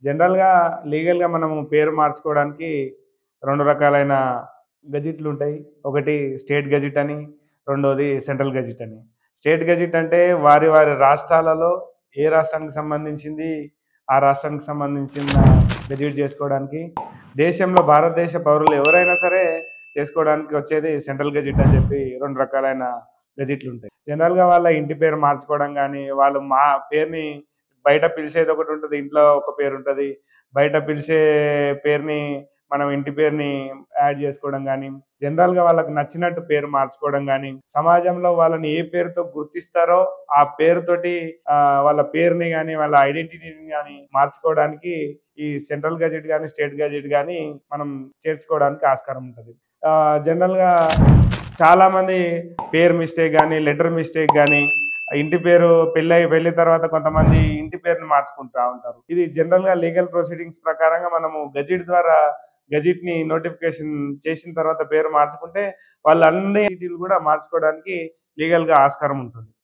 జనరల్‌గా లీగల్‌గా మనము పేరు మార్చుకోవడానికి 2 రకాలైన గెజిట్‌లుంటాయి. ఒకటి స్టేట్ గెజిట్ అని, రెండోది సెంట్రల్ గెజిట్ అని. స్టేట్ గెజిట్ అంటే వారి రాష్ట్రాలలో ఏ రాష్ట్రానికి సంబంధించింది, ఆ రాష్ట్రానికి సంబంధించిన గెజిట్ చేసుకోవడానికి, దేశంలో భారతదేశ పౌరులు ఎవరైనా సరే చేసుకోవడానికి వచ్చేది సెంట్రల్ గెజిట్ అని చెప్పి 2 రకాలైన గెజిట్‌లుంటాయి. జనరల్‌గా వాళ్ళ ఇంటి పేరు మార్చుకోవడం గానీ, వాళ్ళు మా పేరుని బయట పిలిచేది ఒకటుంటది. ఇంట్లో ఒక పేరుంటది. బయట పిలిచే పేరుని మనం ఇంటి పేరుని యాడ్ చేసుకోవడం గానీ, జనరల్‌గా వాళ్ళకి నచ్చినట్టు పేరు మార్చుకోవడం గానీ, సమాజంలో వాళ్ళని ఏ పేరుతో గుర్తిస్తారో ఆ పేరుతోటి వాళ్ళ పేరుని గానీ, వాళ్ళ ఐడెంటిటీని గానీ మార్చుకోవడానికి ఈ సెంట్రల్ గెజిట్ గానీ, స్టేట్ గెజిట్ గానీ మనం చేర్చుకోవడానికి ఆస్కారం ఉంటది. జనరల్‌గా చాలామంది పేరు మిస్టేక్ గానీ, లెటర్ మిస్టేక్ గానీ, ఇంటి పేరు పెళ్లి తర్వాత కొంతమంది ఇంటి పేరుని మార్చుకుంటా ఉంటారు. ఇది జనరల్‌గా లీగల్ ప్రొసీడింగ్స్ ప్రకారంగా మనము గెజిట్ ద్వారా గెజిట్‌ని నోటిఫికేషన్ చేసిన తర్వాత పేరు మార్చుకుంటే వాళ్ళు అన్ని డీటెయిల్స్ కూడా మార్చుకోవడానికి లీగల్‌గా ఆస్కారం ఉంటుంది.